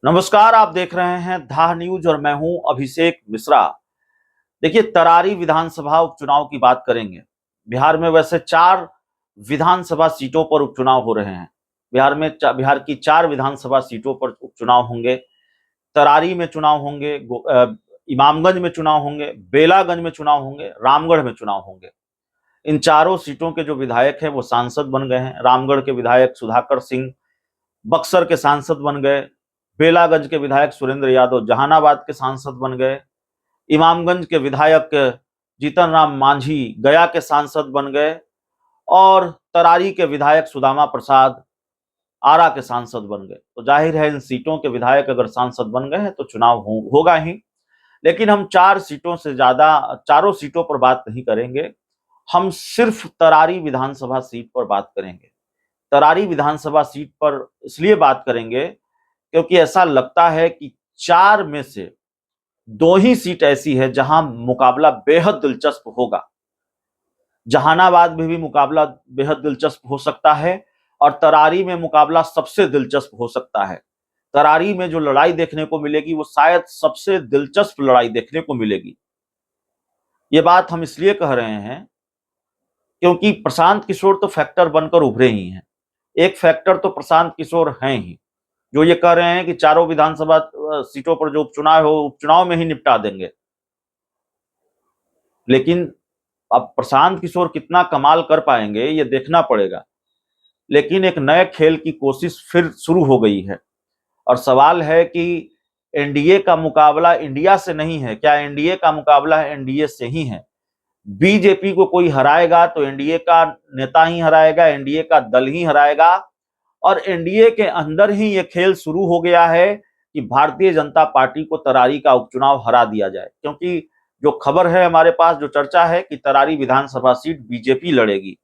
नमस्कार, आप देख रहे हैं धाह न्यूज और मैं हूं अभिषेक मिश्रा। देखिए, तरारी विधानसभा उपचुनाव की बात करेंगे। बिहार में वैसे 4 विधानसभा सीटों पर उपचुनाव हो रहे हैं। बिहार की 4 विधानसभा सीटों पर उपचुनाव होंगे। तरारी में चुनाव होंगे, इमामगंज में चुनाव होंगे, बेलागंज में चुनाव होंगे, रामगढ़ में चुनाव होंगे। इन चारों सीटों के जो विधायक हैं वो सांसद बन गए हैं। रामगढ़ के विधायक सुधाकर सिंह बक्सर के सांसद बन गए। बेलागंज के विधायक सुरेंद्र यादव जहानाबाद के सांसद बन गए। इमामगंज के विधायक जीतन राम मांझी गया के सांसद बन गए और तरारी के विधायक सुदामा प्रसाद आरा के सांसद बन गए। तो जाहिर है इन सीटों के विधायक अगर सांसद बन गए हैं तो चुनाव होगा ही। लेकिन हम 4 सीटों से ज्यादा चारों सीटों पर बात नहीं करेंगे। हम सिर्फ तरारी विधानसभा सीट पर बात करेंगे। तरारी विधानसभा सीट पर इसलिए बात करेंगे क्योंकि ऐसा लगता है कि 4 में से 2 ही सीट ऐसी है जहां मुकाबला बेहद दिलचस्प होगा। जहानाबाद में भी मुकाबला बेहद दिलचस्प हो सकता है और तरारी में मुकाबला सबसे दिलचस्प हो सकता है। तरारी में जो लड़ाई देखने को मिलेगी वो शायद सबसे दिलचस्प लड़ाई देखने को मिलेगी। ये बात हम इसलिए कह रहे हैं क्योंकि प्रशांत किशोर तो फैक्टर बनकर उभरे ही हैं। एक फैक्टर तो प्रशांत किशोर हैं ही, जो ये कह रहे हैं कि चारों विधानसभा सीटों पर जो उपचुनाव हो उपचुनाव में ही निपटा देंगे। लेकिन अब प्रशांत किशोर कितना कमाल कर पाएंगे ये देखना पड़ेगा। लेकिन एक नए खेल की कोशिश फिर शुरू हो गई है और सवाल है कि एनडीए का मुकाबला इंडिया से नहीं है क्या? एनडीए का मुकाबला एनडीए से ही है। बीजेपी को कोई हराएगा तो एनडीए का नेता ही हराएगा, एनडीए का दल ही हराएगा। और एनडीए के अंदर ही ये खेल शुरू हो गया है कि भारतीय जनता पार्टी को तरारी का उपचुनाव हरा दिया जाए। क्योंकि जो खबर है हमारे पास, जो चर्चा है कि तरारी विधानसभा सीट बीजेपी लड़ेगी।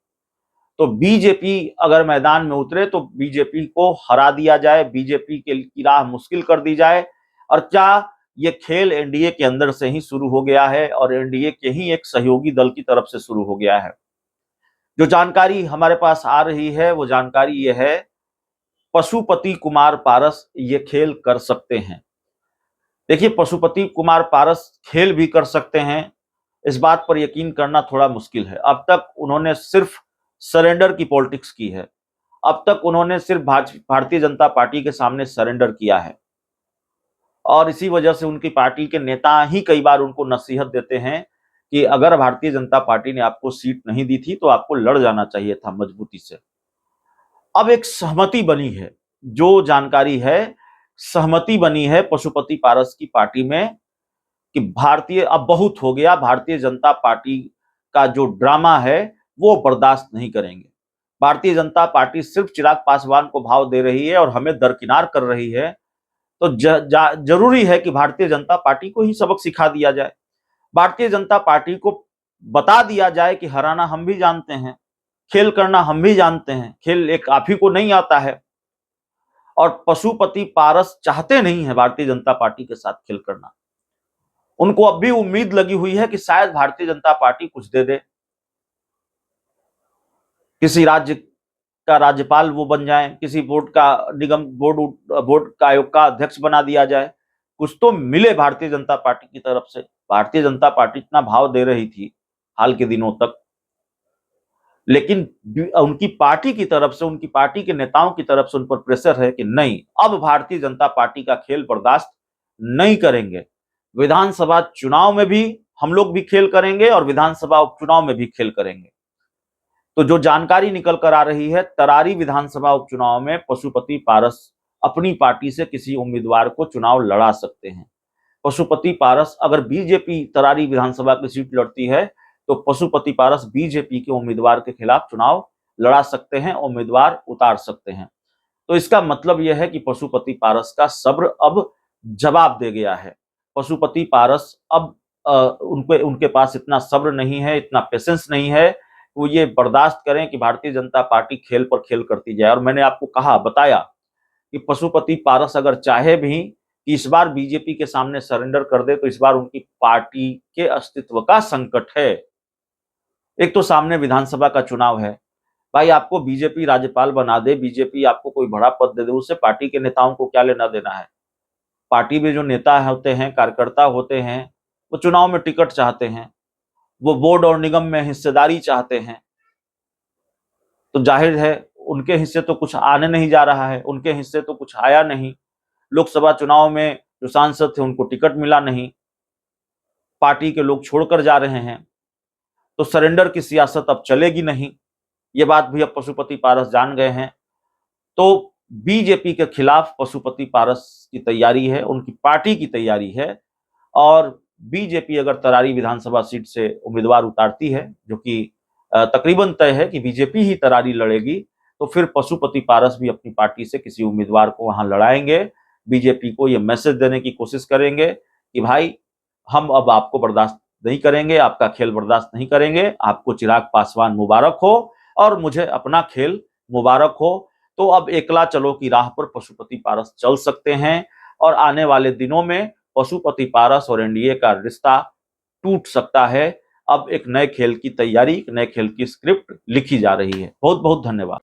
तो बीजेपी अगर मैदान में उतरे तो बीजेपी को हरा दिया जाए, बीजेपी की राह मुश्किल कर दी जाए। और क्या ये खेल एनडीए के अंदर से ही शुरू हो गया है और एनडीए के ही एक सहयोगी दल की तरफ से शुरू हो गया है। जो जानकारी हमारे पास आ रही है वो जानकारी ये है, पशुपति कुमार पारस ये खेल कर सकते हैं। देखिए, पशुपति कुमार पारस खेल भी कर सकते हैं, इस बात पर यकीन करना थोड़ा मुश्किल है। अब तक उन्होंने सिर्फ सरेंडर की पॉलिटिक्स की है। अब तक उन्होंने सिर्फ भारतीय जनता पार्टी के सामने सरेंडर किया है और इसी वजह से उनकी पार्टी के नेता ही कई बार उनको नसीहत देते हैं कि अगर भारतीय जनता पार्टी ने आपको सीट नहीं दी थी तो आपको लड़ जाना चाहिए था मजबूती से। अब एक सहमति बनी है, जो जानकारी है, सहमति बनी है पशुपति पारस की पार्टी में कि भारतीय अब बहुत हो गया, भारतीय जनता पार्टी का जो ड्रामा है वो बर्दाश्त नहीं करेंगे। भारतीय जनता पार्टी सिर्फ चिराग पासवान को भाव दे रही है और हमें दरकिनार कर रही है। तो जरूरी है कि भारतीय जनता पार्टी को ही सबक सिखा दिया जाए। भारतीय जनता पार्टी को बता दिया जाए कि हराना हम भी जानते हैं, खेल करना हम भी जानते हैं, खेल एक आप ही को नहीं आता है। और पशुपति पारस चाहते नहीं है भारतीय जनता पार्टी के साथ खेल करना। उनको अब भी उम्मीद लगी हुई है कि शायद भारतीय जनता पार्टी कुछ दे दे, किसी राज्य का राज्यपाल वो बन जाए, किसी बोर्ड का बोर्ड का आयोग का अध्यक्ष बना दिया जाए, कुछ तो मिले भारतीय जनता पार्टी की तरफ से। भारतीय जनता पार्टी इतना भाव दे रही थी हाल के दिनों तक, लेकिन उनकी पार्टी की तरफ से, उनकी पार्टी के नेताओं की तरफ से उन पर प्रेशर है कि नहीं, अब भारतीय जनता पार्टी का खेल बर्दाश्त नहीं करेंगे। विधानसभा चुनाव में भी हम लोग भी खेल करेंगे और विधानसभा उपचुनाव में भी खेल करेंगे। तो जो जानकारी निकल कर आ रही है, तरारी विधानसभा उपचुनाव में पशुपति पारस अपनी पार्टी से किसी उम्मीदवार को चुनाव लड़ा सकते हैं। पशुपति पारस अगर बीजेपी तरारी विधानसभा की सीट लड़ती है तो पशुपति पारस बीजेपी के उम्मीदवार के खिलाफ चुनाव लड़ा सकते हैं, उम्मीदवार उतार सकते हैं। तो इसका मतलब यह है कि पशुपति पारस का सब्र अब जवाब दे गया है। पशुपति पारस अब उनके पास इतना सब्र नहीं है, इतना पेशेंस नहीं है, वो ये बर्दाश्त करें कि भारतीय जनता पार्टी खेल पर खेल करती जाए। और मैंने आपको बताया कि पशुपति पारस अगर चाहे भी कि इस बार बीजेपी के सामने सरेंडर कर दे तो इस बार उनकी पार्टी के अस्तित्व का संकट है। एक तो सामने विधानसभा का चुनाव है, भाई आपको बीजेपी राज्यपाल बना दे, बीजेपी आपको कोई बड़ा पद दे दे, उससे पार्टी के नेताओं को क्या लेना देना है? पार्टी में जो नेता होते हैं, कार्यकर्ता होते हैं, वो चुनाव में टिकट चाहते हैं, वो बोर्ड और निगम में हिस्सेदारी चाहते हैं, तो जाहिर है उनके हिस्से तो कुछ आने नहीं जा रहा है, उनके हिस्से तो कुछ आया नहीं। लोकसभा चुनाव में जो सांसद थे उनको टिकट मिला नहीं, पार्टी के लोग छोड़कर जा रहे हैं, तो सरेंडर की सियासत अब चलेगी नहीं। ये बात भी अब पशुपति पारस जान गए हैं। तो बीजेपी के खिलाफ पशुपति पारस की तैयारी है, उनकी पार्टी की तैयारी है। और बीजेपी अगर तरारी विधानसभा सीट से उम्मीदवार उतारती है, जो कि तकरीबन तय है कि बीजेपी ही तरारी लड़ेगी, तो फिर पशुपति पारस भी अपनी पार्टी से किसी उम्मीदवार को वहां लड़ाएंगे। बीजेपी को यह मैसेज देने की कोशिश करेंगे कि भाई हम अब आपको बर्दाश्त नहीं करेंगे, आपका खेल बर्दाश्त नहीं करेंगे, आपको चिराग पासवान मुबारक हो और मुझे अपना खेल मुबारक हो। तो अब एकला चलो की राह पर पशुपति पारस चल सकते हैं और आने वाले दिनों में पशुपति पारस और एनडीए का रिश्ता टूट सकता है। अब एक नए खेल की तैयारी, एक नए खेल की स्क्रिप्ट लिखी जा रही है। बहुत बहुत धन्यवाद।